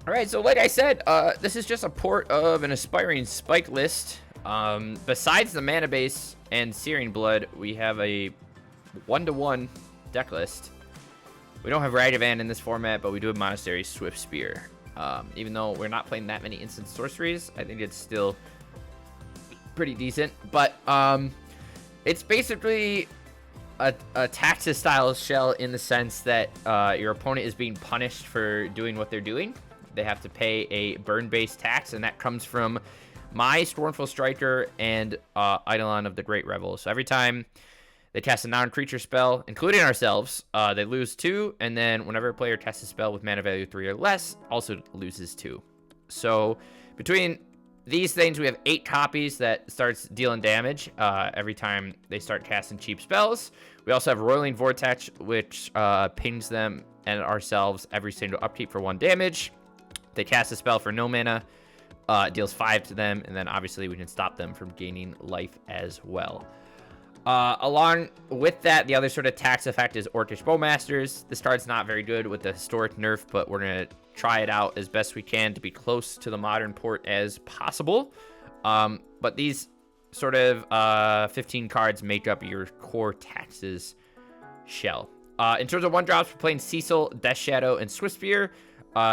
All right, so like I said, this is just a port of an aspiring spike list. Besides the mana base and Searing Blood, we have a 1-to-1 deck list. We don't have Ragavan in this format, but we do have Monastery Swift Spear. Even though we're not playing that many instant sorceries, I think it's still pretty decent. But it's basically a Taxus style shell in the sense that your opponent is being punished for doing what they're doing. They have to pay a burn-based tax, and that comes from my Stormful Striker and Eidolon of the Great Revel. So every time they cast a non-creature spell, including ourselves, they lose 2, and then whenever a player casts a spell with mana value 3 or less, also loses 2. So between these things, we have 8 copies that starts dealing damage every time they start casting cheap spells. We also have Roiling Vortex, which pings them and ourselves every single upkeep for 1 damage. They cast a spell for no mana, it deals 5 to them, and then obviously we can stop them from gaining life as well. Along with that, the other sort of tax effect is Orcish Bowmasters. This card's not very good with the historic nerf, but we're going to try it out as best we can to be close to the modern port as possible. But these sort of 15 cards make up your core taxes shell. In terms of 1-drops, we're playing Cecil, Death Shadow, and Swift Spear.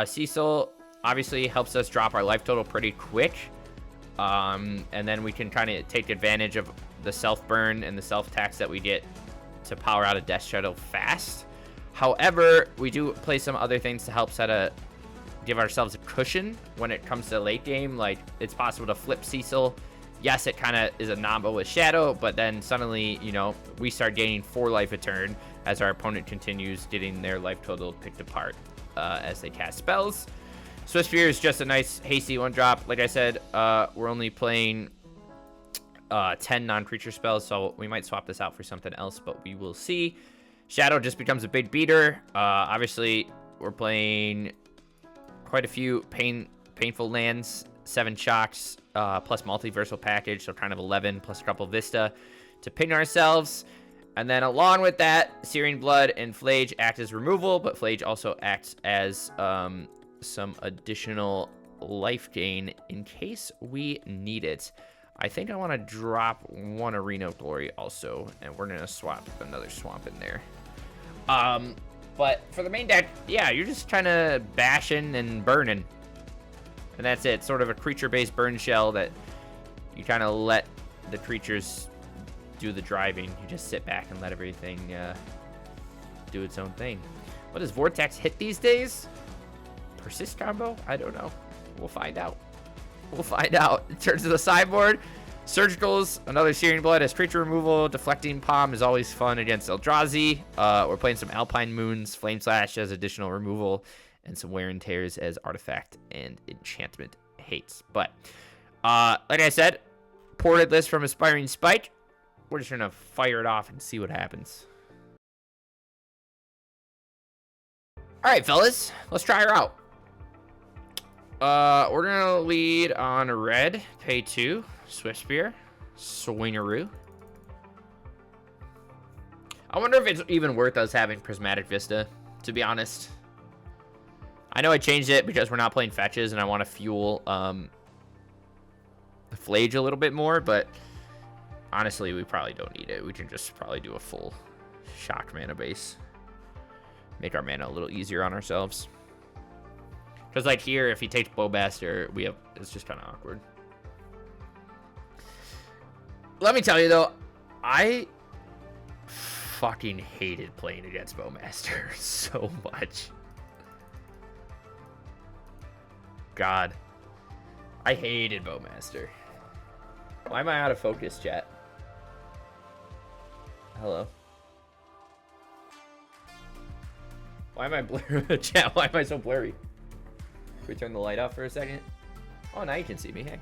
Cecil obviously helps us drop our life total pretty quick. And then we can kind of take advantage of the self-burn and the self-tax that we get to power out a Death Shadow fast. However, we do play some other things to help give ourselves a cushion when it comes to late game. Like, it's possible to flip Cecil. Yes, it kind of is a combo with Shadow, but then suddenly, you know, we start gaining 4 life a turn as our opponent continues getting their life total picked apart as they cast spells. Swift Spear is just a nice hasty 1-drop. Like I said, we're only playing 10 non-creature spells, so we might swap this out for something else, but we will see. Shadow just becomes a big beater. Obviously, we're playing quite a few painful lands, 7 shocks, plus multiversal package, so kind of 11, plus a couple Vista to ping ourselves. And then along with that, Searing Blood and Flage act as removal, but Flage also acts as some additional life gain in case we need it. I think I want to drop 1 Arena of Glory also, and we're going to swap another swamp in there. But for the main deck, yeah, you're just kind of bashing and burning. And that's it. Sort of a creature-based burn shell that you kind of let the creatures do the driving. You just sit back and let everything do its own thing. What does Vortex hit these days? Persist combo? I don't know. We'll find out. We'll find out. In terms of the sideboard, Surgicals, another Searing Blood as creature removal. Deflecting Palm is always fun against Eldrazi. We're playing some Alpine Moons, Flame Slash as additional removal, and some Wear and Tears as artifact and enchantment hates. But, like I said, ported list from Aspiring Spike. We're just going to fire it off and see what happens. All right, fellas, let's try her out. We're gonna lead on red, pay 2, Swift Spear, Swingaroo. I wonder if it's even worth us having Prismatic Vista, to be honest. I know I changed it because we're not playing fetches and I want to fuel the Flage a little bit more, but honestly, we probably don't need it. We can just probably do a full shock mana base. Make our mana a little easier on ourselves. Because like here, if he takes Bowmaster, it's just kind of awkward. Let me tell you though, I fucking hated playing against Bowmaster so much. God. I hated Bowmaster. Why am I out of focus, chat? Hello. Why am I blurry? Chat, why am I so blurry? Can we turn the light off for a second? Oh, now you can see me. Hey.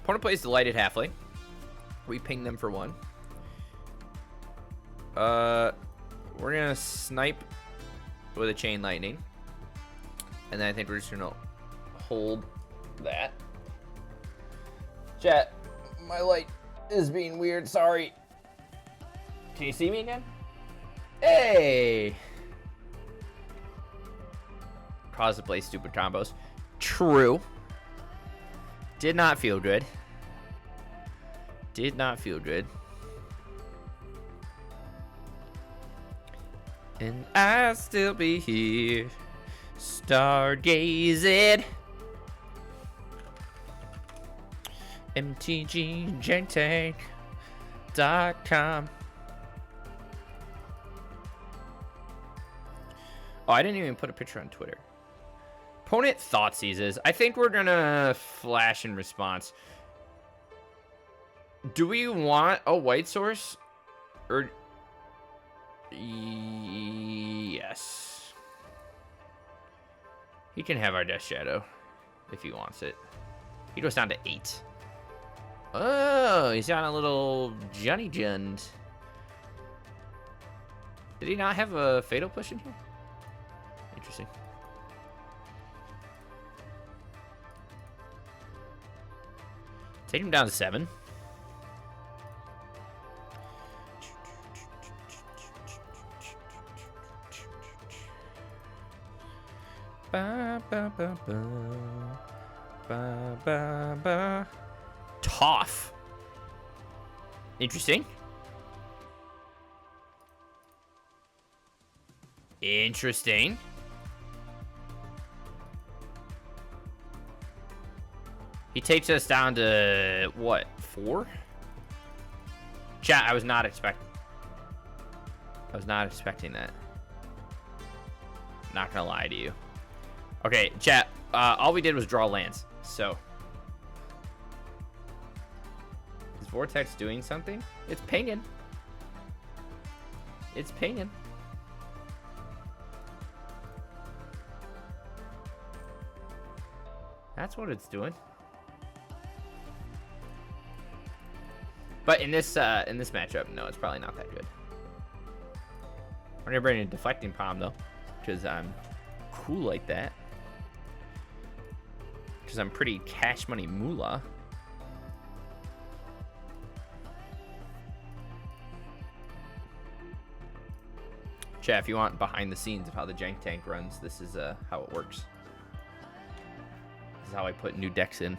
Opponent plays Delighted Halfling. We ping them for 1. We're gonna snipe with a Chain Lightning. And then I think we're just gonna hold that. Chat, my light is being weird. Sorry. Can you see me again? Hey! Cause to play stupid combos. True. Did not feel good. Did not feel good. And I'll still be here, stargazing. MTGJantank.com. Oh, I didn't even put a picture on Twitter. Opponent thought seizes. I think we're gonna flash in response. Do we want a white source? Or... Yes. He can have our Death Shadow if he wants it. He goes down to 8. Oh, he's on a little Johnny Jund. Did he not have a Fatal Push in here? Interesting. Take him down to 7. Ba, ba, ba, ba. Ba, ba, ba. Tough. Interesting. Interesting. He takes us down to what, 4? Chat, I was not expecting that. Not gonna lie to you. Okay, chat, all we did was draw lands, so. Is Vortex doing something? It's pinging. It's pinging. That's what it's doing. But in this matchup, no, it's probably not that good. I'm gonna bring in Deflecting Palm though, because I'm cool like that. Because I'm pretty cash money moolah. Chat, if you want behind the scenes of how the Jank Tank runs, this is how it works. This is how I put new decks in.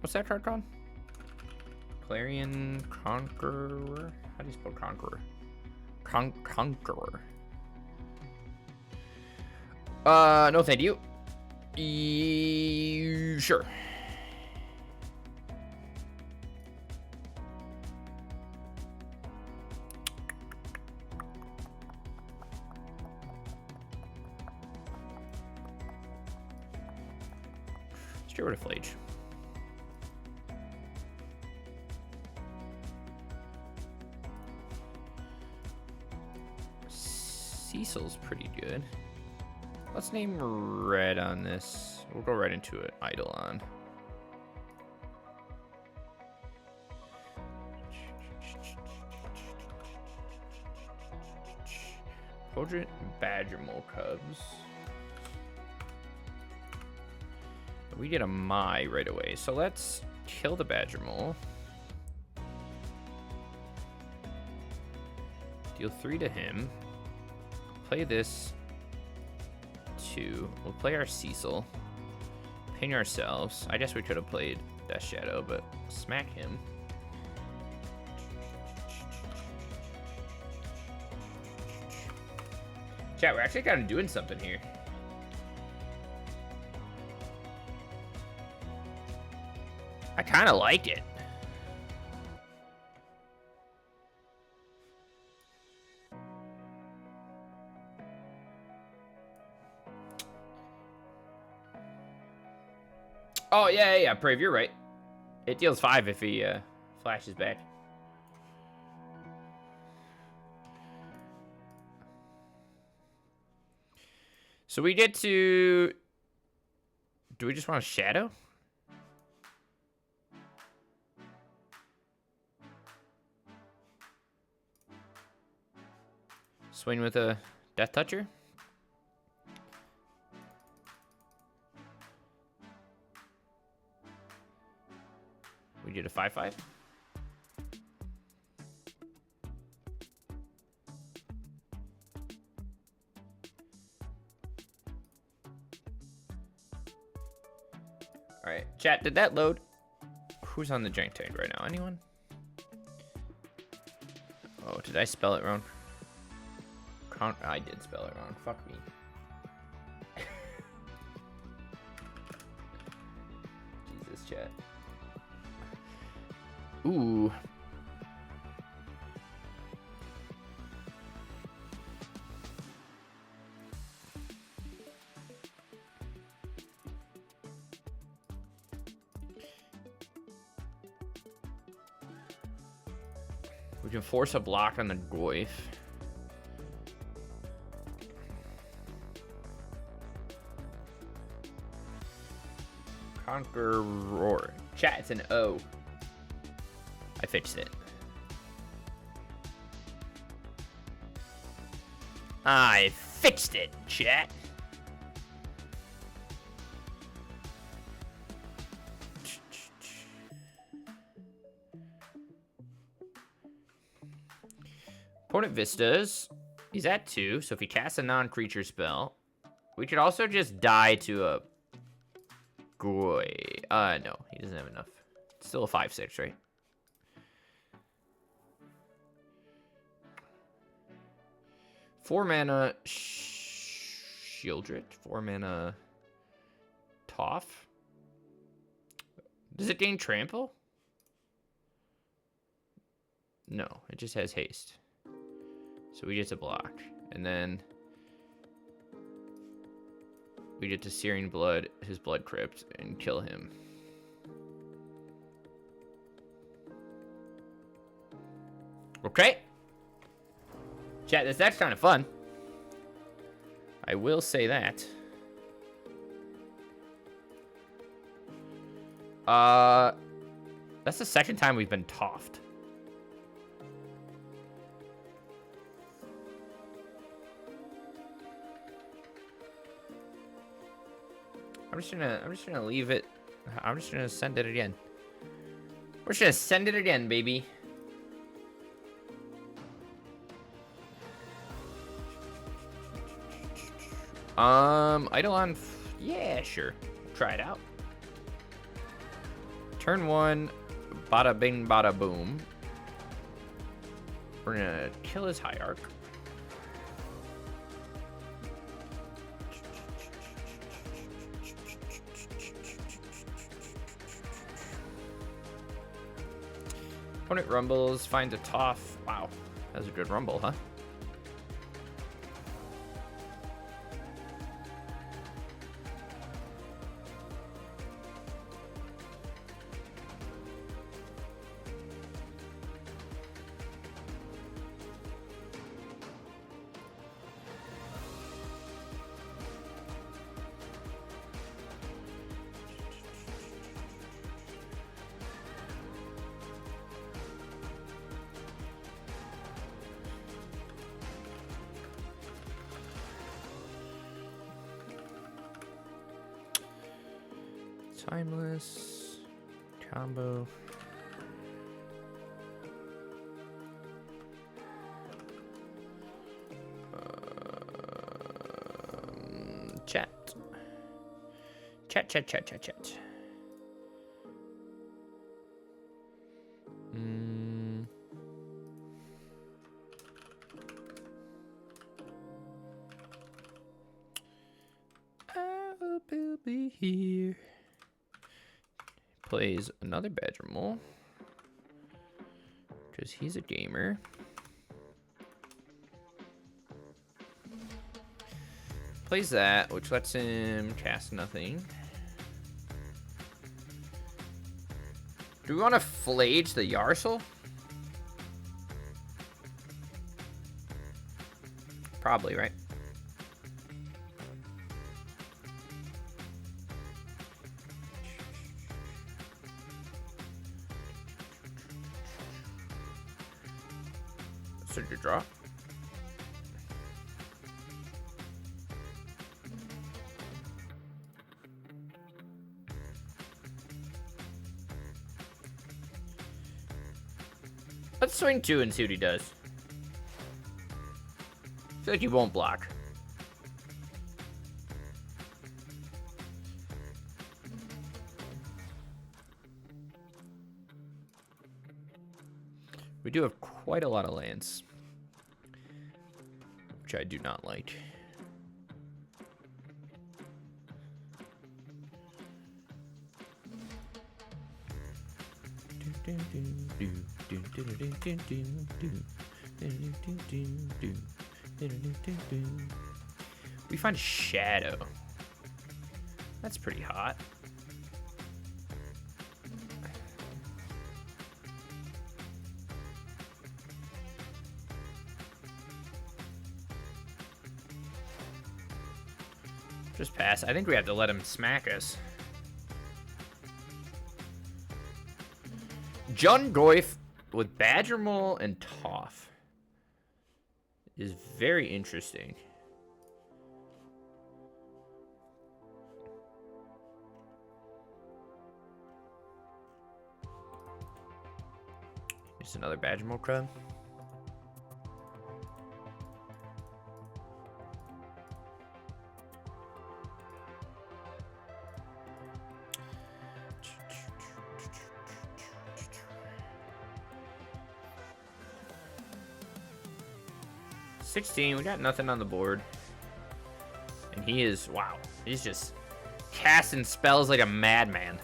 What's that card called? Clarion Conqueror? How do you spell Conqueror? Conqueror. No thank you. Sure. Let's get rid of Flage. Cecil's pretty good. Let's name red on this. We'll go right into it. Eidolon. Podrit Badger Mole Cubs. We get a Mai right away. So let's kill the Badger Mole. Deal 3 to him. Play this 2. We'll play our Cecil. Ping ourselves. I guess we could have played Death Shadow, but smack him. Chat, we're actually kind of doing something here. I kind of like it. Oh, yeah, Brave, you're right. It deals 5 if he flashes back. So we get to... Do we just want a shadow? Swing with a Death Toucher? We did a 5/5. All right, chat, did that load? Who's on the jank tag right now? Anyone? Oh, did I spell it wrong? I did spell it wrong. Fuck me. Jesus, chat. Ooh. We can force a block on the Goyf. Conqueror. Chat, it's an O. I fixed it. I fixed it, chat. Opponent Vistas. He's at 2, so if he casts a non-creature spell, we could also just die to a Goy. No, he doesn't have enough. It's still a 5/6, right? Four mana Shieldred. 4 mana Toph. Does it gain trample? No, it just has haste. So we get to block. And then we get to Searing Blood, his Blood Crypt, and kill him. Okay. Chat, this deck's kind of fun. I will say that. That's the second time we've been toffed. I'm just gonna leave it. I'm just gonna send it again. We're just gonna send it again, baby. Eidolon, yeah, sure. Try it out. Turn 1, bada bing, bada boom. We're gonna kill his Hierarch. Opponent rumbles, finds a Toph. Wow, that was a good rumble, huh? Timeless combo. Chat. Chat. I'll be here. Plays another Badger Mole because he's a gamer. Plays that, which lets him cast nothing. Do we want to Flage the Yarsel? Probably, right? a good draw. Let's swing 2 and see what he does. I feel like he won't block. We do have quite a lot of lands, which I do not like. We find a shadow. That's pretty hot. Just pass. I think we have to let him smack us. Jun Goif with Badger Mole and Toph is very interesting. Just another Badger Mole crab. We got nothing on the board. And he is, wow, he's just casting spells like a madman.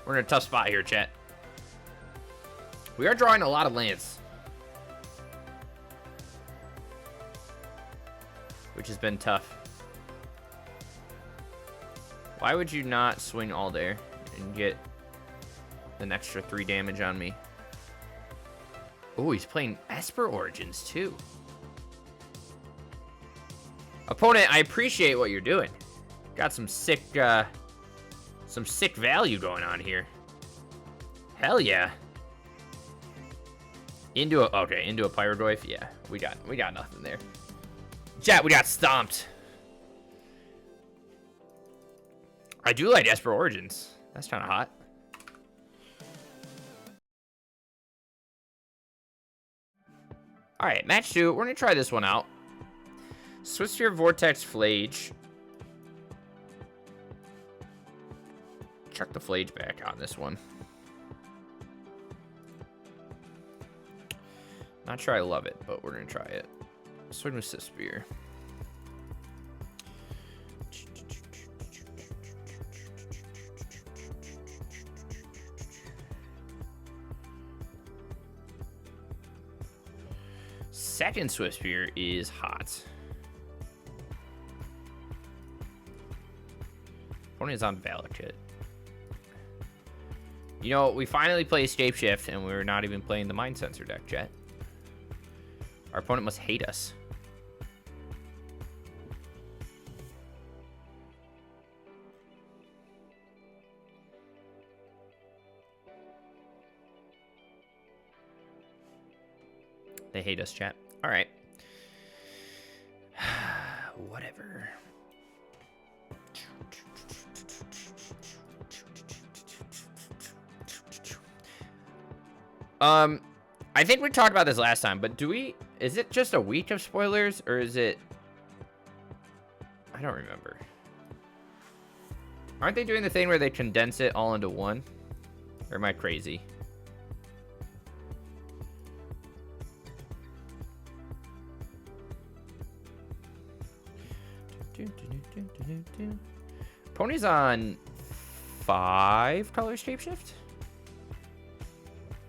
We're in a tough spot here, chat. We are drawing a lot of lands, which has been tough. Why would you not swing all there and get an extra 3 damage on me? Oh, he's playing Esper Origins too. Opponent, I appreciate what you're doing. Got some sick value going on here. Hell yeah. Into a Pyrogoyf. Yeah, we got nothing there. Chat, we got stomped. I do like Esper Origins. That's kind of hot. All right, match 2. We're gonna try this one out. Swiftspear Vortex Flage. Chuck the Flage back on this one. Not sure I love it, but we're gonna try it. Swing with Swiftspear. Second Swiftspear is hot. Opponent is on Valakut. You know, we finally play Shapeshift, and we're not even playing the Mind Sensor deck, chat. Our opponent must hate us. They hate us, chat. All right. Whatever. I think we talked about this last time, but is it just a week of spoilers, or is it, I don't remember. Aren't they doing the thing where they condense it all into one? Or am I crazy? Pony's on 5 color shapeshift.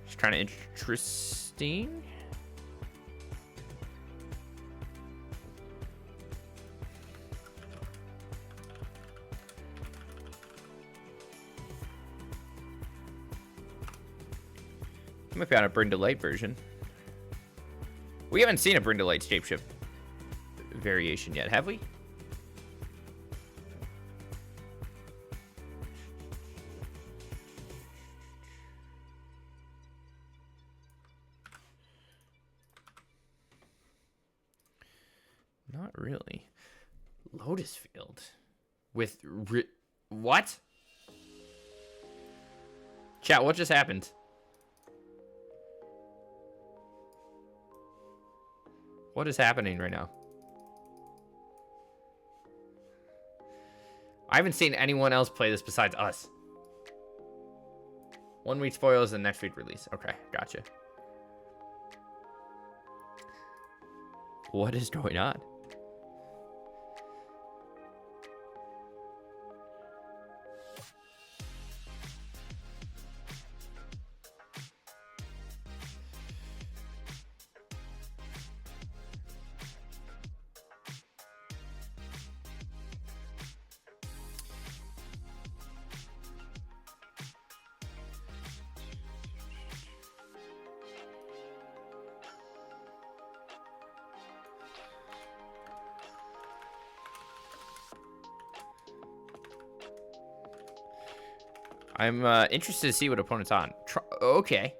It's kind of interesting. Might be on a Bring to Light version. We haven't seen a Bring to Light shapeshift variation yet, have we? Not really. Lotus Field. With... What? Chat, what just happened? What is happening right now? I haven't seen anyone else play this besides us. 1 week spoilers and next week release. Okay, gotcha. What is going on? I'm interested to see what opponent's on. Okay.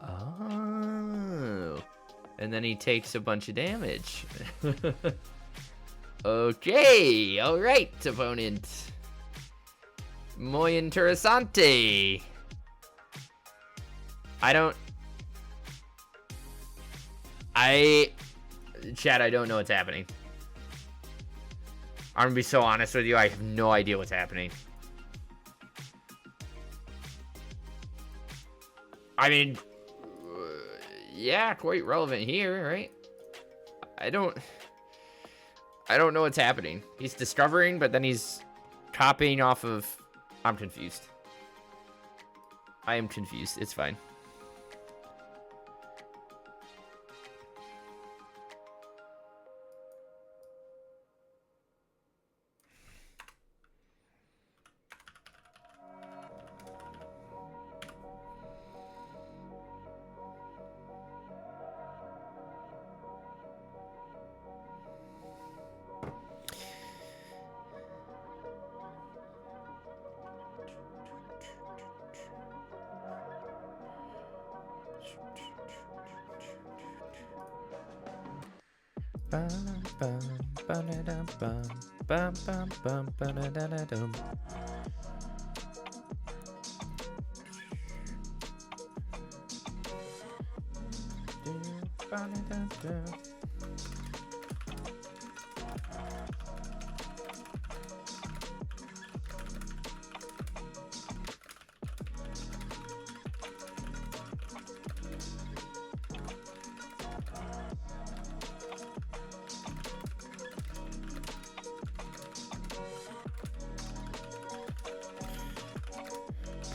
Oh. And then he takes a bunch of damage. Okay. All right, opponent. Muy interesante. Chad, I don't know what's happening. I'm gonna be so honest with you, I have no idea what's happening. I mean, yeah, quite relevant here, right? I don't know what's happening. He's discovering, but then he's copying off of... I'm confused. I am confused. It's fine.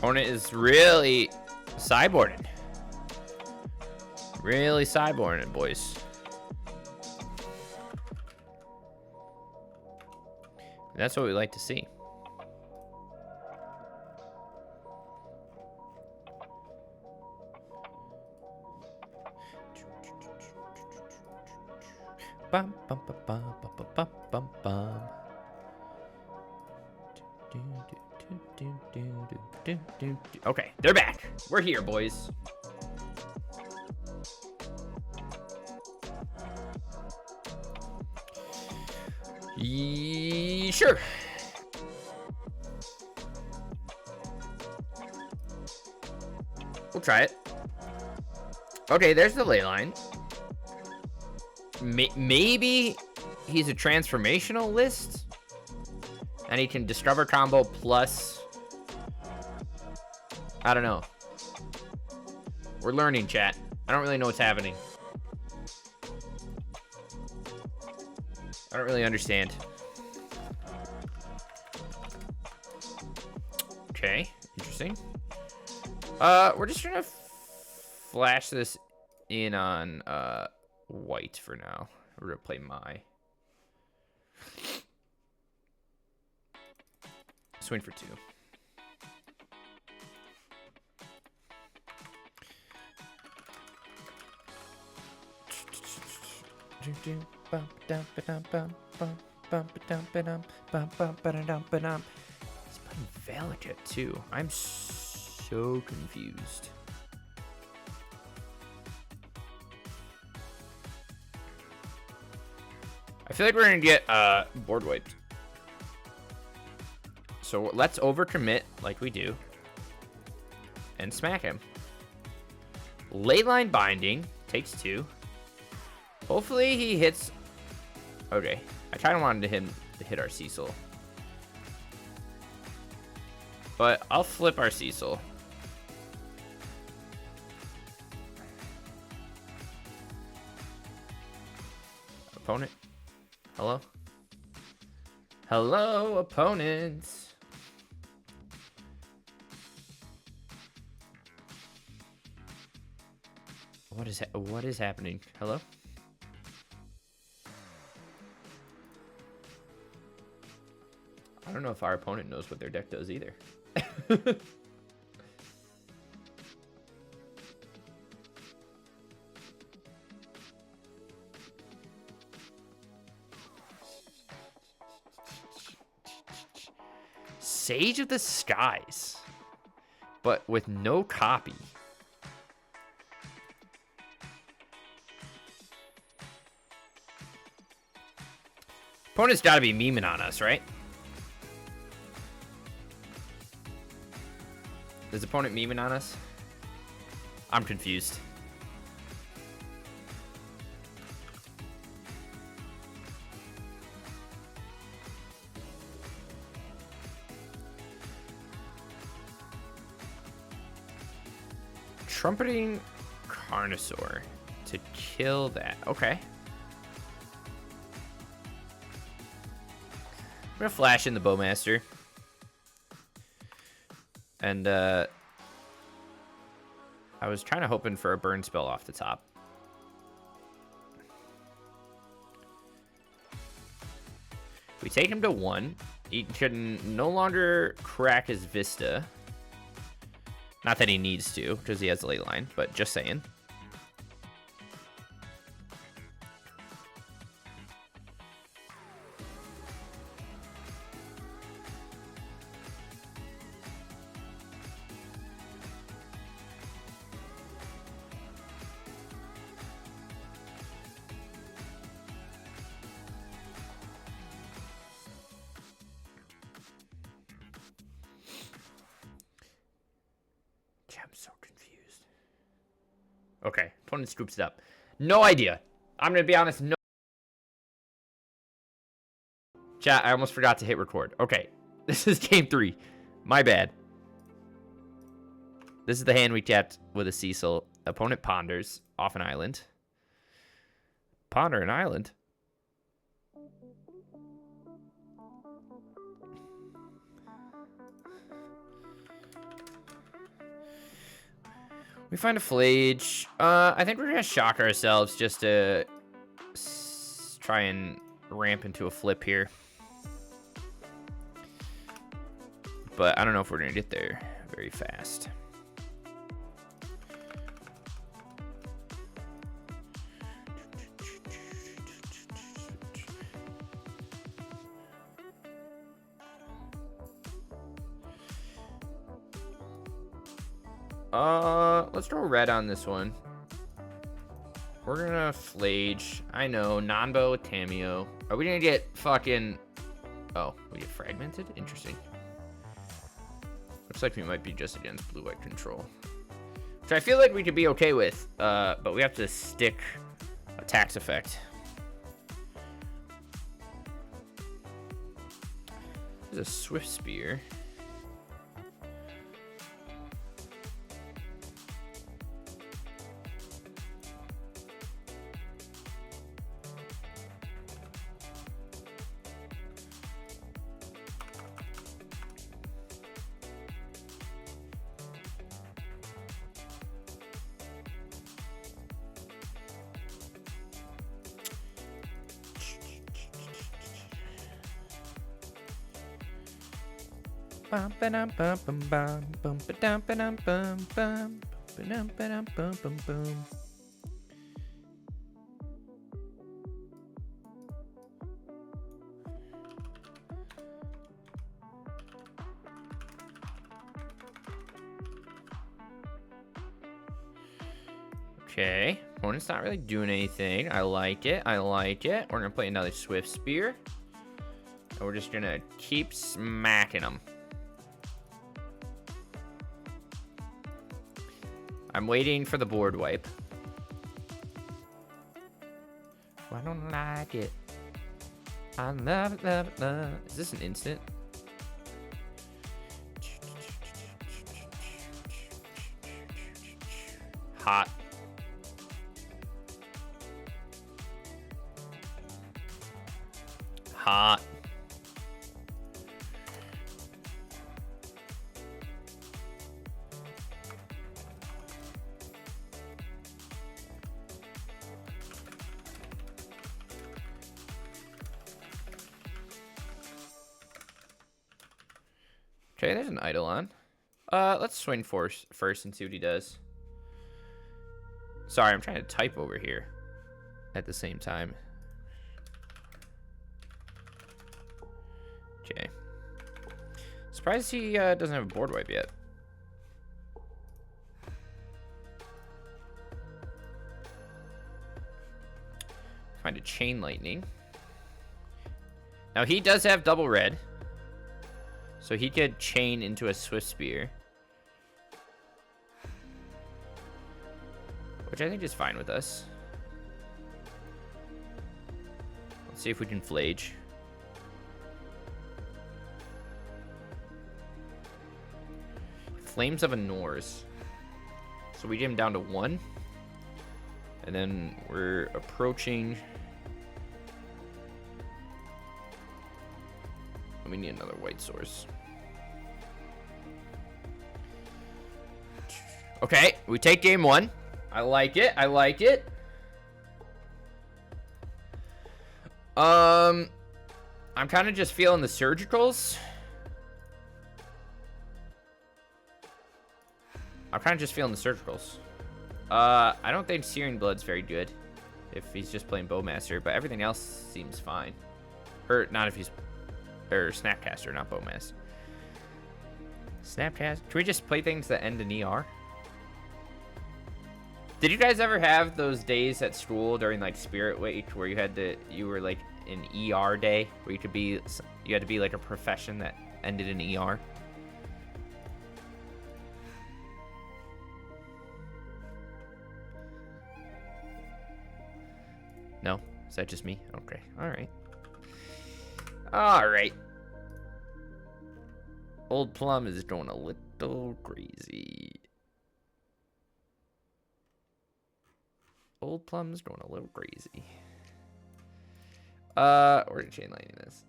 Opponent is really sideboarding. Really sideboarding, boys. That's what we like to see. Bum, bum, bum, bum, bum, bum, bum, bum. Okay, they're back. We're here, boys. Sure. We'll try it. Okay, there's the ley line. Maybe he's a transformational list, and he can discover combo plus... I don't know. We're learning, chat. I don't really know what's happening. I don't really understand. Okay, interesting. We're just trying to flash this in on white for now. We're gonna play Mai. Swing for 2. He's playing Valakut too. I'm so confused. feel like we're gonna get board wiped. So let's overcommit like we do. And smack him. Leyline Binding. Takes 2. Hopefully he hits... Okay. I kind of wanted him to hit our Cecil. But I'll flip our Cecil. Opponent. Hello? Hello, opponents. What is happening? Hello? I don't know if our opponent knows what their deck does either. Sage of the Skies, but with no copy. Opponent's got to be memeing on us, right? Is opponent memeing on us? I'm confused. Trumpeting Carnosaur to kill that. Okay. I'm gonna flash in the Bowmaster. And I was kind of hoping for a burn spell off the top. We take him to 1. He can no longer crack his Vista. Not that he needs to, because he has a ley line, but just saying. I'm so confused. Okay, opponent scoops it up. No idea. I'm gonna be honest, no. Chat, I almost forgot to hit record. Okay, this is game 3. My bad. This is the hand we kept with a Cecil. Opponent ponders off an island. Ponder an island? We find a Flage. I think we're gonna shock ourselves just to try and ramp into a flip here. But I don't know if we're gonna get there very fast. Let's throw red on this one. We're gonna Flage. I know, non-bow with Tameo. Are we gonna get fucking... Oh, we get fragmented? Interesting. Looks like we might be just against blue-white control. Which I feel like we could be okay with, but we have to stick a tax effect. There's a Swift Spear. Okay. Opponent's not really doing anything. I like it. I like it. We're gonna play another Swift Spear. And we're just gonna keep smacking them. I'm waiting for the board wipe. I don't like it. I love it, love it, love it. Is this an instant? Hot. Hot. Okay, there's an Eidolon. Let's swing first and see what he does. Sorry, I'm trying to type over here at the same time. Okay. Surprised he doesn't have a board wipe yet. Find a Chain Lightning. Now he does have double red. So he could chain into a Swift Spear. Which I think is fine with us. Let's see if we can Flage. Flames of a Norse. So we get him down to 1. And then we're approaching. We need another white source. Okay, we take game 1. I like it. I like it. I'm kind of just feeling the surgicals. I don't think Searing Blood's very good if he's just playing Bowmaster, but everything else seems fine. Or not if he's Snapcaster, not Bowmaster. Snapcaster. Can we just play things that end in ER? Did you guys ever have those days at school during like Spirit Week where you were like an ER day where you had to be like a profession that ended in ER? No? Is that just me? Okay. All right. All right. Old Plum is going a little crazy. Old Plum's going a little crazy. We're gonna Chain Lightning this.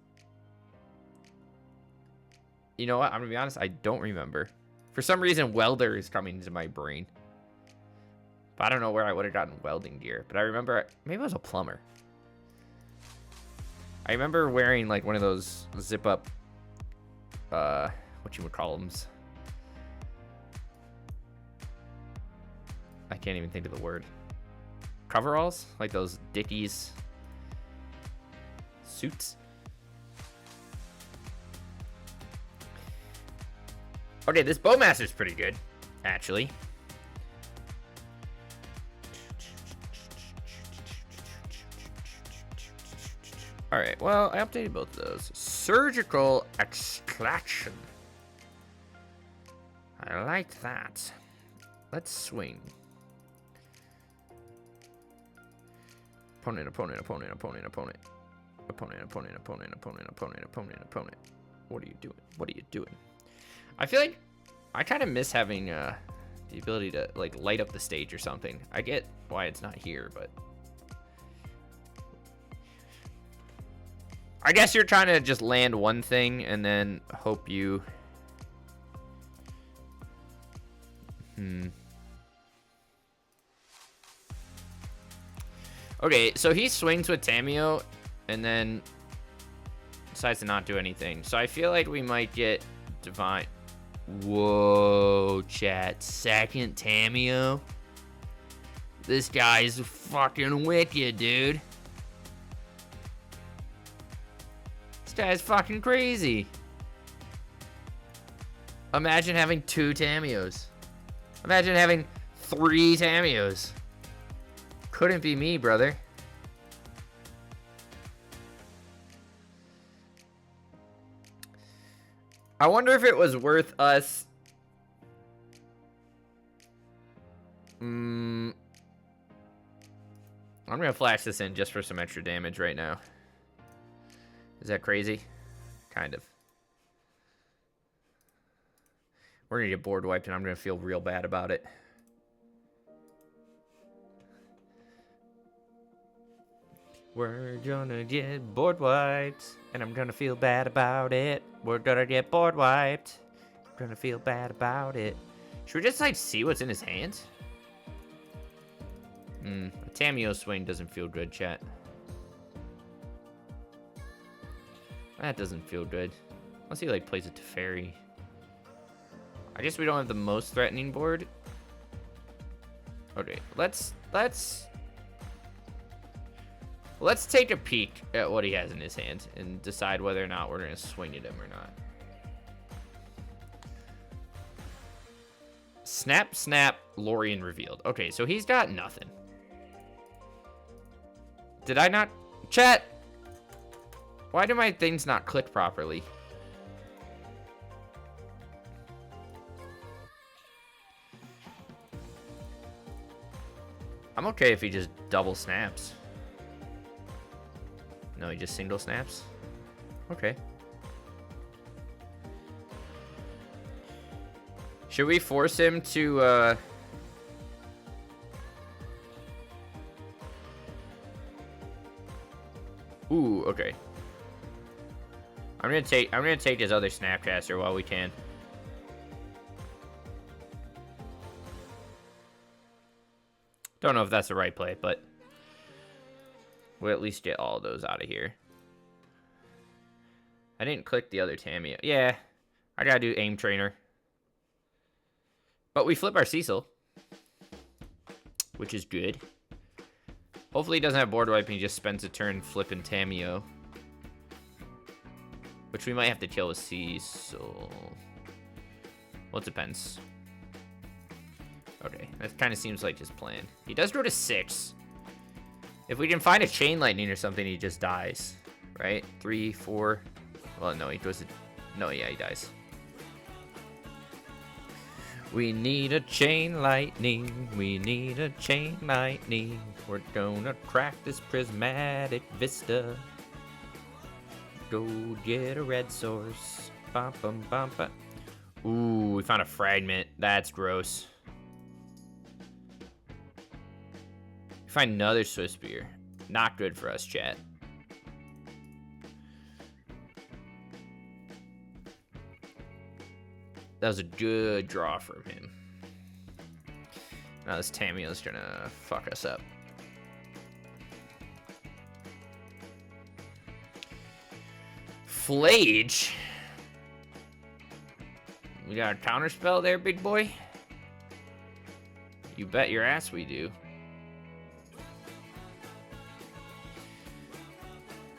You know what? I'm gonna be honest. I don't remember. For some reason, Welder is coming into my brain. But I don't know where I would have gotten welding gear. But I remember maybe it was a plumber. I remember wearing like one of those zip up, what you would call them. I can't even think of the word. Coveralls, like those Dickies suits. Okay, this Bowmaster's pretty good, actually. All right, well, I updated both of those. Surgical Extraction. I like that. Let's swing. Opponent, opponent, opponent, opponent, opponent. Opponent, opponent, opponent, opponent, opponent, opponent, opponent. What are you doing? What are you doing? I feel like I kind of miss having the ability to like light up the stage or something. I get why it's not here, but I guess you're trying to just land one thing and then hope you... Okay, so he swings with Tamiyo and then decides to not do anything. So I feel like we might get Divine. Whoa, chat. Second Tamiyo? This guy's fucking wicked, dude. This guy's fucking crazy. Imagine having 2 Tamiyos. Imagine having 3 Tamiyos. Couldn't be me, brother. I wonder if it was worth us... I'm gonna flash this in just for some extra damage right now. Is that crazy? Kind of. We're gonna get board wiped and I'm gonna feel real bad about it. We're gonna get board wiped and I'm gonna feel bad about it. We're gonna get board wiped. I'm gonna feel bad about it. Should we just like see what's in his hands? A Tameo swing doesn't feel good, chat. That doesn't feel good. Unless he like plays a Teferi. I guess we don't have the most threatening board. Okay, let's take a peek at what he has in his hand and decide whether or not we're gonna swing at him or not. Snap, snap, Lorien revealed. Okay, so he's got nothing. Did I not... Chat! Why do my things not click properly? I'm okay if he just double snaps. No, he just single snaps? Okay. Should we force him to, Ooh, okay. I'm gonna take his other Snapcaster while we can. Don't know if that's the right play, but we'll at least get all of those out of here. I didn't click the other Tameo. Yeah, I gotta do aim trainer. But we flip our Cecil, which is good. Hopefully he doesn't have board wipe and he just spends a turn flipping Tameo. Which we might have to kill with Cecil. Well, it depends. Okay, that kind of seems like his plan. He does go to 6. If we can find a Chain Lightning or something, he just dies. Right? 3, 4. Well, no, he goes to... No, yeah, he dies. We need a Chain Lightning. We need a Chain Lightning. We're gonna crack this prismatic vista. Go get a red source. Bum, bum, bum, bum. Ooh, we found a fragment. That's gross. We find another Swiss beer. Not good for us, chat. That was a good draw from him. Now this Tameo's gonna fuck us up. Flage. We got a counter spell there, big boy. You bet your ass we do.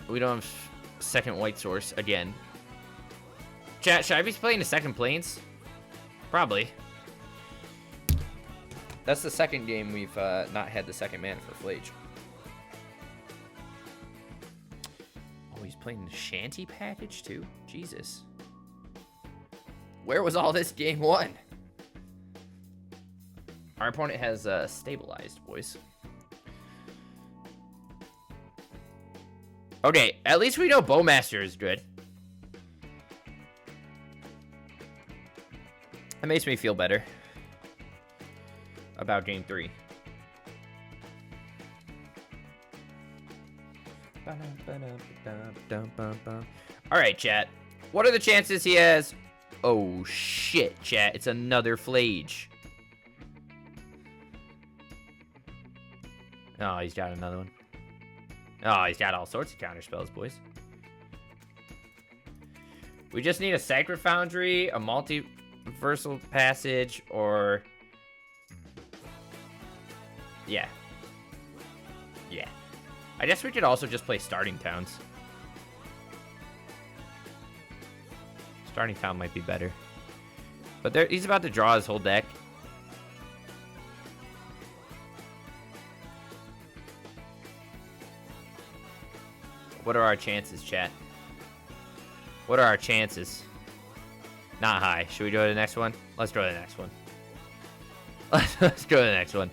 We don't have second white source again. Chat, should I be playing the second planes? Probably. That's the second game we've not had the second mana for Flage. Oh, he's playing the Shanty package too? Jesus. Where was all this game one? Our opponent has stabilized, boys. Okay, at least we know Bowmaster is good. That makes me feel better about game 3. Alright, chat. What are the chances he has? Oh, shit, chat. It's another Flage. Oh, he's got another one. Oh, he's got all sorts of counter spells, boys. We just need a Sacred Foundry, a Multiversal Passage, or... Yeah. Yeah. I guess we could also just play Starting Towns. Starting Town might be better. But he's about to draw his whole deck. What are our chances, chat? What are our chances? Not high. Should we go to the next one? Let's go to the next one. Let's go to the next one.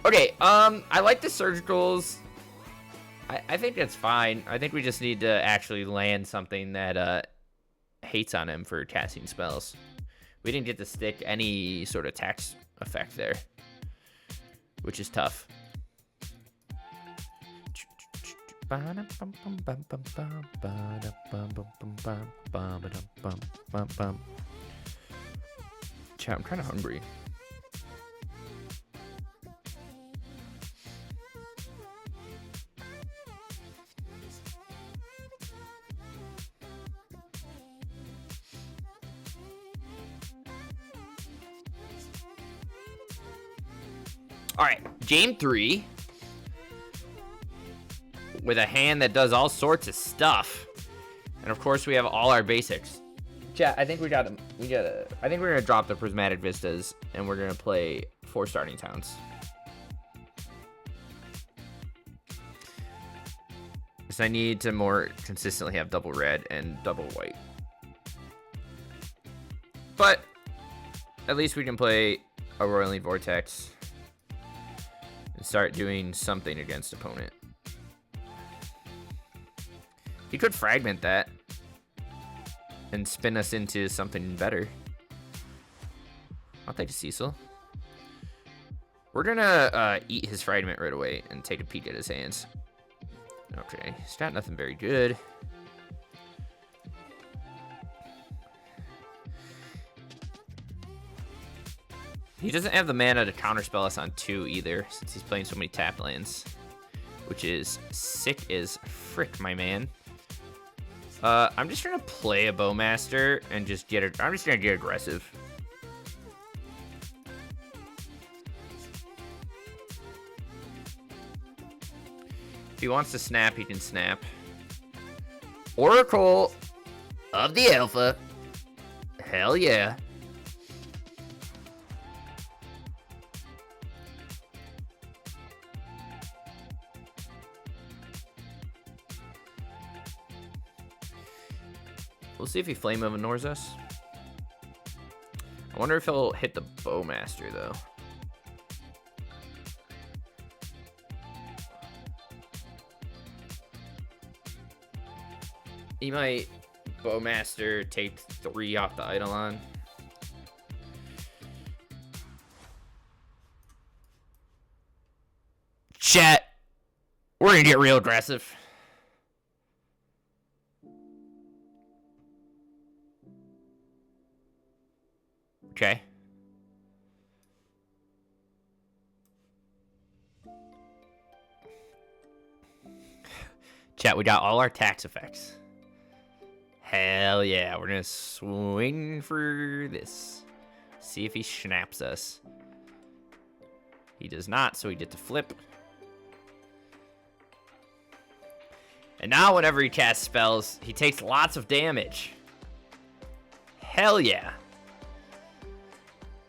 Okay, I like the surgicals. I think that's fine. I think we just need to actually land something that hates on him for casting spells. We didn't get to stick any sort of tax effect there, which is tough. Chat, I'm kind of hungry. All right, game 3 with a hand that does all sorts of stuff, and of course we have all our basics. Chat, I think I think we're gonna drop the prismatic vistas and we're gonna play 4 starting towns. Because I need to more consistently have double red and double white. But at least we can play a Roiling Vortex and start doing something against opponent. He could fragment that and spin us into something better. I'll take a Cecil. We're gonna eat his fragment right away and take a peek at his hands. Okay, he's got nothing very good. He doesn't have the mana to counterspell us on 2 either, since he's playing so many tap lands, which is sick as frick, my man. I'm just gonna play a Bowmaster and just get it. I'm just gonna get aggressive. If he wants to snap, he can snap. Oracle of the Alpha. Hell yeah. We'll see if he Flame of ignores us. I wonder if he'll hit the Bowmaster, though. He might Bowmaster, take 3 off the Eidolon. Chat, we're gonna get real aggressive. Okay. Chat, we got all our tax effects. Hell yeah, we're gonna swing for this. See if he snaps us. He does not, so we get to flip. And now whenever he casts spells, he takes lots of damage. Hell yeah.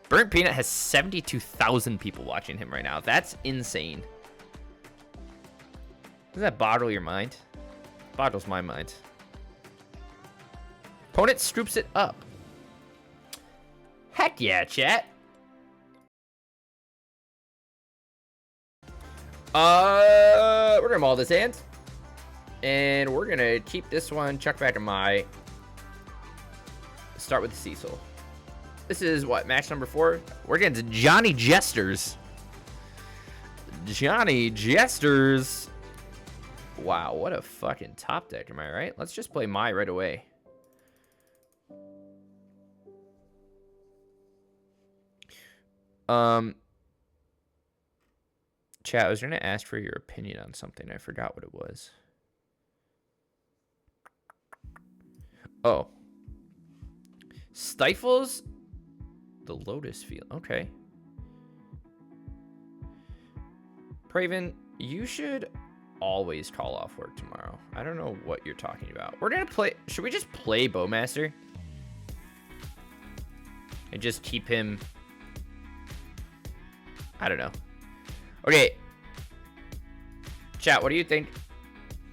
Burnt Peanut has 72,000 people watching him right now. That's insane. Does that boggle your mind? Boggles my mind. Opponent scoops it up. Heck yeah, chat. We're gonna maul this hand. And we're gonna keep this one, chuck back to my. Start with the Cecil. This is what, match number 4? We're getting to Johnny Jesters. Johnny Jesters. Wow, what a fucking top deck, am I right? Let's just play Mai right away. Chat, I was gonna ask for your opinion on something. I forgot what it was. Oh. Stifles the Lotus Field. Okay. Praven, you should always call off work tomorrow. I don't know what you're talking about. We're gonna play. Should we just play Bowmaster? And just keep him. I don't know. Okay. Chat, what do you think?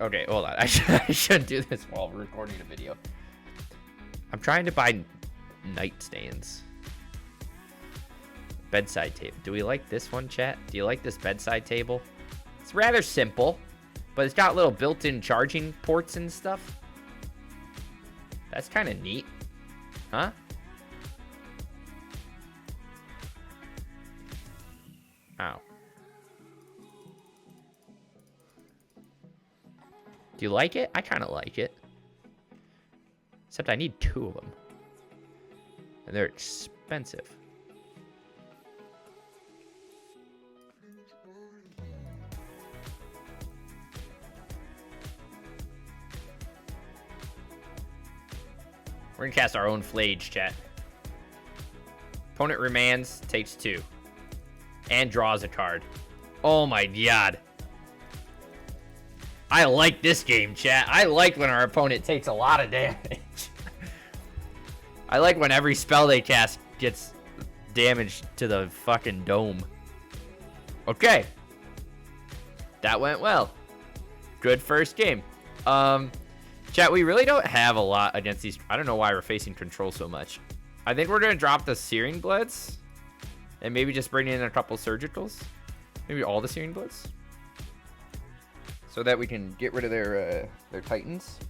Okay, hold on. I shouldn't do this while we're recording a video. I'm trying to buy nightstands. Bedside table. Do we like this one, chat? Do you like this bedside table? It's rather simple, but it's got little built-in charging ports and stuff. That's kind of neat. Huh? Ow. Do you like it? I kind of like it. Except I need 2 of them. And they're expensive. We're gonna cast our own Flage, chat. Opponent remands, takes 2. And draws a card. Oh my god. I like this game, chat. I like when our opponent takes a lot of damage. I like when every spell they cast gets damage to the fucking dome. Okay. That went well. Good first game. Chat, we really don't have a lot against these. I don't know why we're facing control so much. I think we're going to drop the Searing Bloods. And maybe just bring in a couple Surgicals. Maybe all the Searing Bloods. So that we can get rid of their Titans.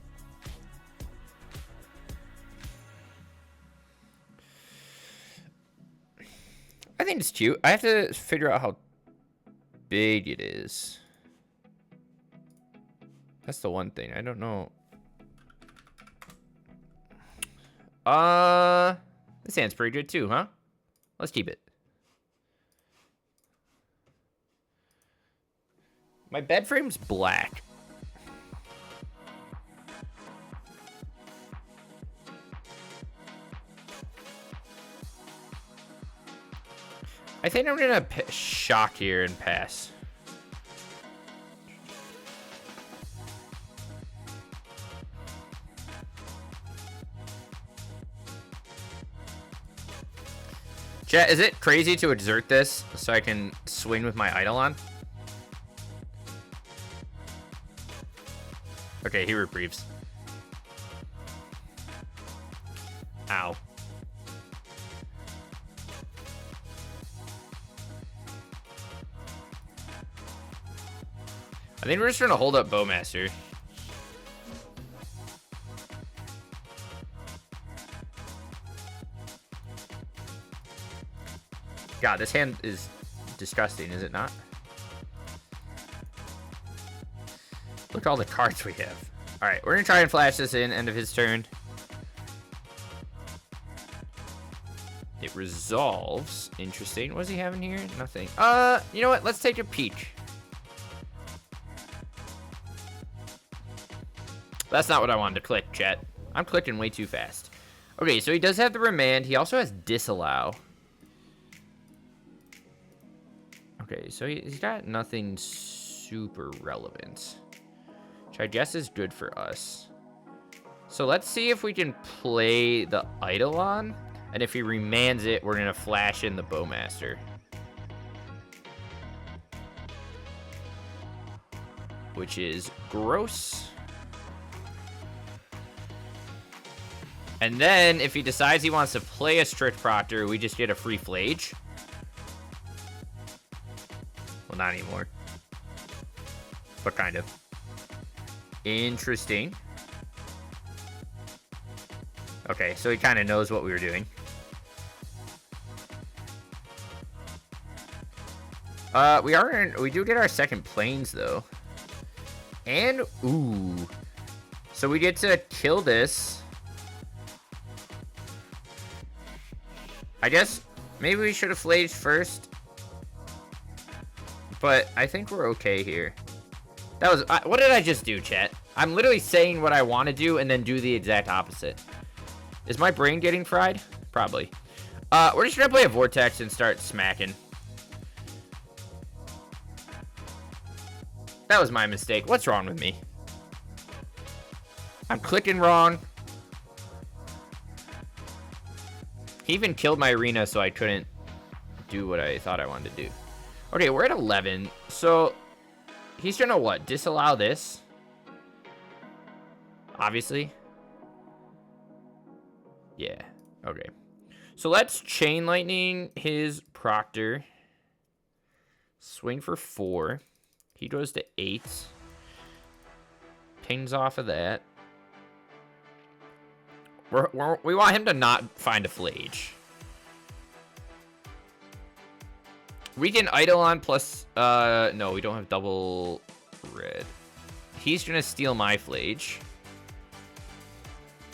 I think it's cute. I have to figure out how big it is. That's the one thing. I don't know. This hand's pretty good too, huh? Let's keep it. My bed frame's black. I think I'm gonna shock here and pass. Chat, is it crazy to exert this so I can swing with my Eidolon? Okay, he reprieves. Ow. I think we're just trying to hold up Bowmaster. God, this hand is disgusting, is it not? Look at all the cards we have. All right, we're gonna try and flash this in, end of his turn. It resolves. Interesting. What does he have in here? Nothing. You know what? Let's take a peek. That's not what I wanted to click, chat. I'm clicking way too fast. Okay, so he does have the remand. He also has disallow. Okay, so he's got nothing super relevant, which I guess is good for us. So let's see if we can play the Eidolon, and if he remands it, we're gonna flash in the Bowmaster. Which is gross. And then, if he decides he wants to play a Strict Proctor, we just get a free Flage. Well, not anymore. But kind of. Interesting. Okay, so he kind of knows what we were doing. We do get our second planes, though. And, ooh. So we get to kill this. I guess maybe we should have flaged first. But I think we're okay here. That was... what did I just do, chat? I'm literally saying what I want to do and then do the exact opposite. Is my brain getting fried? Probably. We're just going to play a Vortex and start smacking. That was my mistake. What's wrong with me? I'm clicking wrong. He even killed my arena, so I couldn't do what I thought I wanted to do. Okay, we're at 11. So, he's gonna what? Disallow this? Obviously. Yeah. Okay. So let's Chain Lightning his Proctor. Swing for 4. He goes to 8. Pings off of that. We want him to not find a Flage. We can Eidolon plus... no, we don't have double red. He's going to steal my Flage.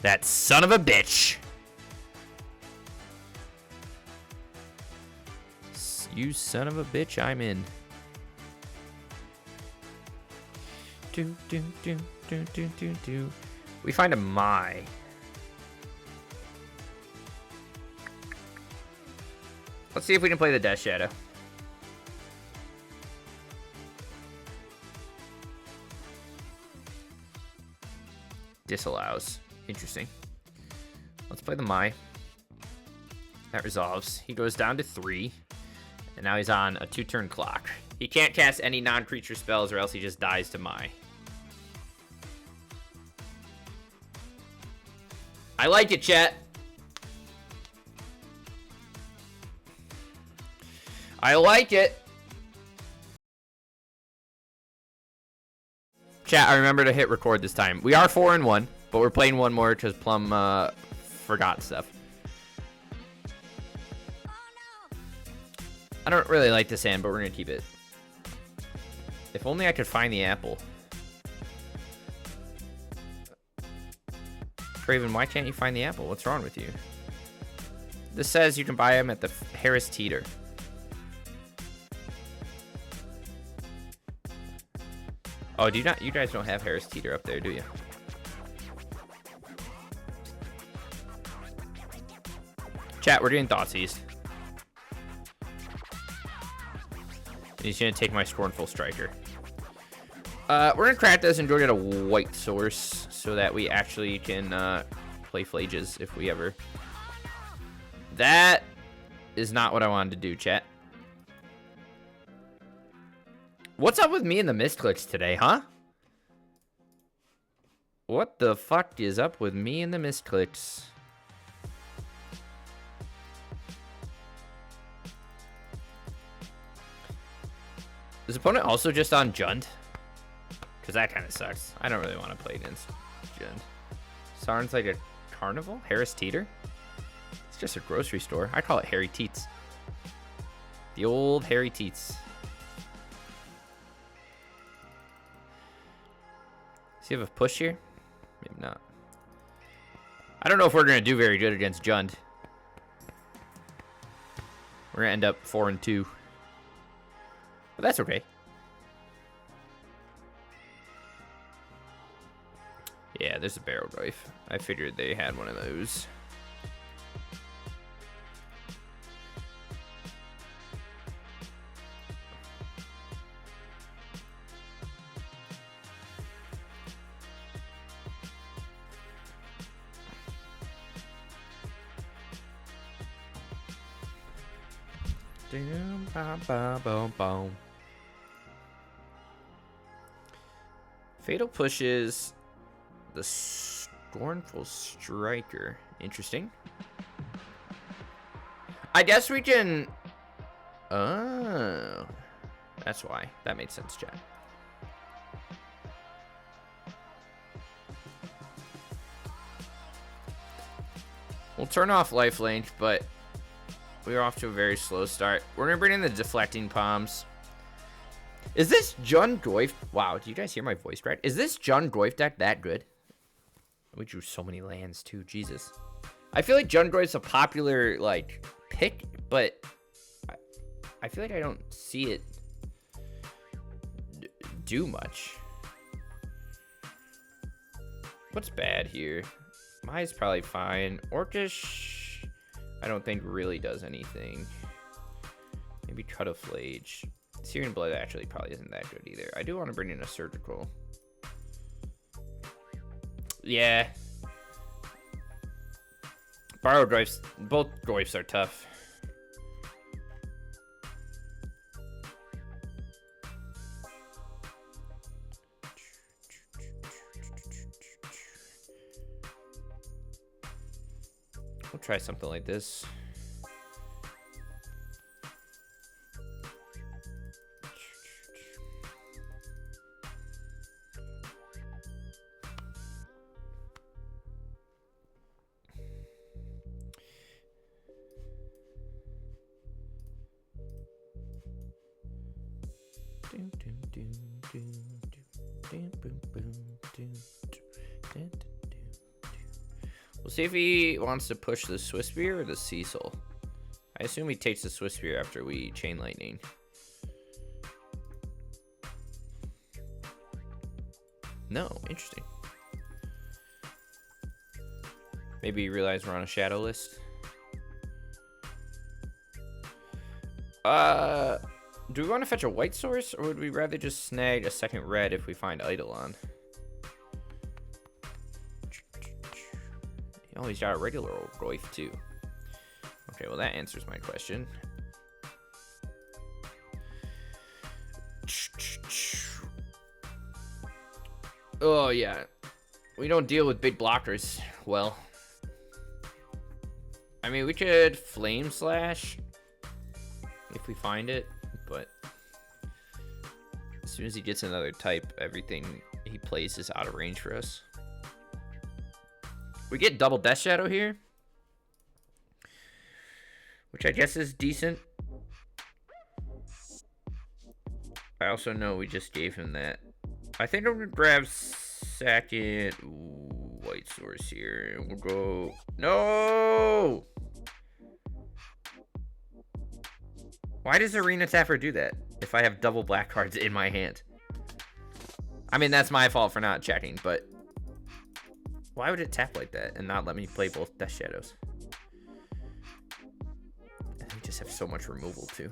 That son of a bitch. You son of a bitch, I'm in. We find a Mai. Let's see if we can play the Death Shadow. Disallows. Interesting. Let's play the Mai. That resolves. He goes down to 3. And now he's on a 2-turn clock. He can't cast any non-creature spells or else he just dies to Mai. I like it, chat. I like it. Chat, I remember to hit record this time. We are 4-1, but we're playing one more because Plum forgot stuff. I don't really like this hand, but we're going to keep it. If only I could find the apple. Craven, why can't you find the apple? What's wrong with you? This says you can buy them at the Harris Teeter. Oh, do you not? You guys don't have Harris Teeter up there, do you? Chat, we're doing Thoughtseize. He's gonna take my Scornful Striker. We're gonna crack this and go get a white source so that we actually can play Flages if we ever. That is not what I wanted to do, chat. What's up with me and the misclicks today, huh? What the fuck is up with me and the misclicks? Is opponent also just on Jund? Because that kind of sucks. I don't really want to play against Jund. Sounds like a carnival? Harris Teeter? It's just a grocery store. I call it Harry Teets. The old Harry Teets. Does he have a push here? Maybe not. I don't know if we're going to do very good against Jund. We're going to end up 4-2. But that's okay. Yeah, there's a Barrel Knife. I figured they had one of those. Fatal pushes the Scornful Striker. Interesting. I guess we can... Oh. That's why. That made sense, chat. We'll turn off lifelink, but we're off to a very slow start. We're going to bring in the Deflecting Palms. Is this Jund Goif? Wow, do you guys hear my voice crack? Is this Jund Goif deck that good? We drew so many lands too, Jesus. I feel like Jund Goif's a popular like pick, but I feel like I don't see it do much. What's bad here? Mai's probably fine. Orcish, I don't think really does anything. Maybe cut a Flage. Searing Blood actually probably isn't that good either. I do want to bring in a Surgical. Yeah. Borrowed Goifs. Both Goifs are tough. We'll try something like this. We'll see if he wants to push the Swiss Beer or the Cecil. I assume he takes the Swiss Beer after we Chain Lightning. No, interesting. Maybe you realize we're on a shadow list. Do we want to fetch a white source, or would we rather just snag a second red if we find Eidolon? Oh, he's got a regular old Roif too. Okay, well that answers my question. Oh yeah, we don't deal with big blockers well. I mean, we could Flame Slash if we find it, but as soon as he gets another type, everything he plays is out of range for us. We get double Death Shadow here, which I guess is decent. I also know we just gave him that. I think I'm gonna grab second white source here, and we'll go. No! Why does Arena Tapper do that if I have double black cards in my hand? I mean, that's my fault for not checking, but why would it tap like that and not let me play both Death Shadows? And we just have so much removal too.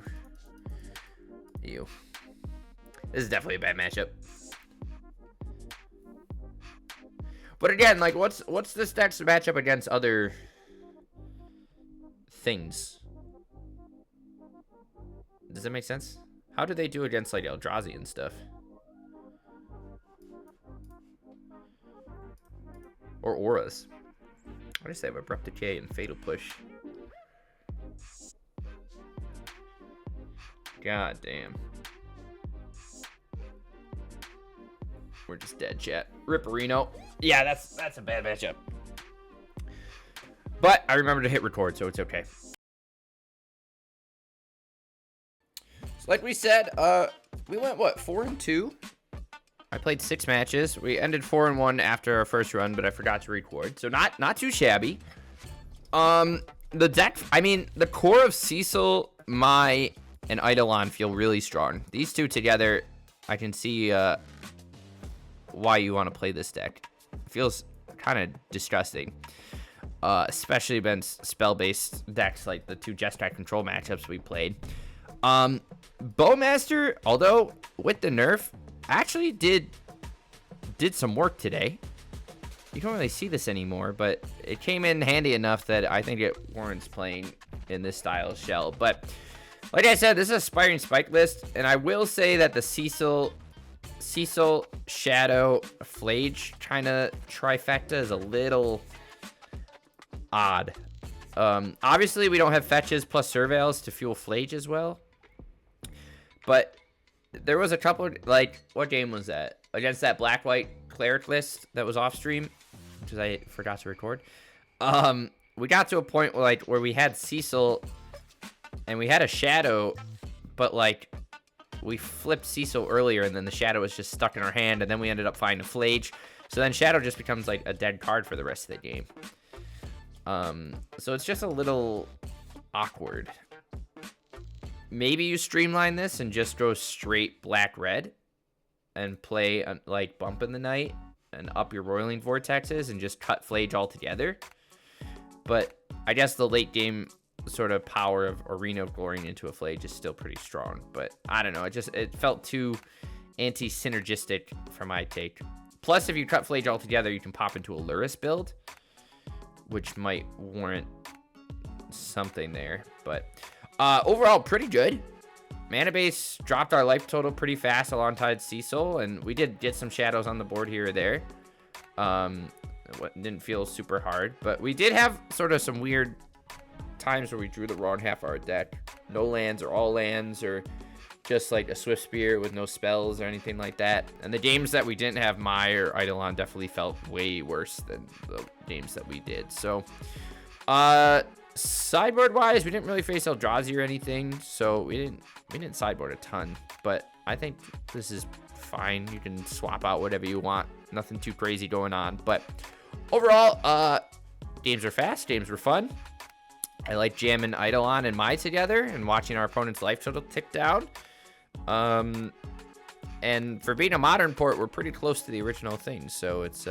Ew. This is definitely a bad matchup. But again, like, what's this deck's matchup against other things? Does that make sense? How do they do against, like, Eldrazi and stuff? Or auras? I just have Abrupt Decay and Fatal Push. God damn. We're just dead, chat. Rip Reno. Yeah, that's a bad matchup. But I remember to hit record, so it's okay. So like we said, we went, what, 4-2? I played 6 matches. We ended 4-1 after our first run, but I forgot to record. So not too shabby. The deck, I mean, the core of Cecil, Mai, and Eidolon feel really strong. These two together, I can see why you want to play this deck. It feels kind of disgusting, especially against spell-based decks like the 2 Jeskai control matchups we played. Bowmaster, although with the nerf, actually did some work today. You don't really see this anymore, but it came in handy enough that I think it warrants playing in this style of shell. But like I said, this is a Aspiring Spike list, and I will say that the Cecil, Shadow, Flage kind of trifecta is a little odd. Obviously, we don't have fetches plus Surveils to fuel Flage as well. But there was a couple, like, what game was that? Against that black-white Cleric list that was off-stream, which I forgot to record. We got to a point where we had Cecil, and we had a Shadow, but, like, we flipped Cecil earlier, and then the Shadow was just stuck in our hand, and then we ended up finding a Flage. So then Shadow just becomes, like, a dead card for the rest of the game. So it's just a little awkward. Maybe you streamline this and just go straight black-red and play, like, Bump in the Night and up your Roiling Vortexes and just cut Flage altogether. But I guess the late-game sort of power of Arena of Glorying into a Flage is still pretty strong. But I don't know. It felt too anti-synergistic for my take. Plus, if you cut Flage altogether, you can pop into a Luris build, which might warrant something there. But overall, pretty good. Mana base dropped our life total pretty fast alongside Cecil, and we did get some shadows on the board here or there. Didn't feel super hard, but we did have sort of some weird times where we drew the wrong half of our deck. No lands or all lands, or just like a Swift Spear with no spells or anything like that. And the games that we didn't have Mai or Eidolon definitely felt way worse than the games that we did. So, sideboard wise, we didn't really face Eldrazi or anything, so we didn't sideboard a ton. But I think this is fine. You can swap out whatever you want. Nothing too crazy going on. But overall, games were fast. Games were fun. I like jamming Eidolon and Mai together and watching our opponent's life total tick down. And for being a modern port, we're pretty close to the original thing, so it's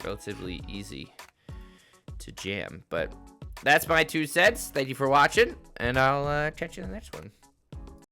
relatively easy to jam. But that's my 2 cents. Thank you for watching, and I'll catch you in the next one.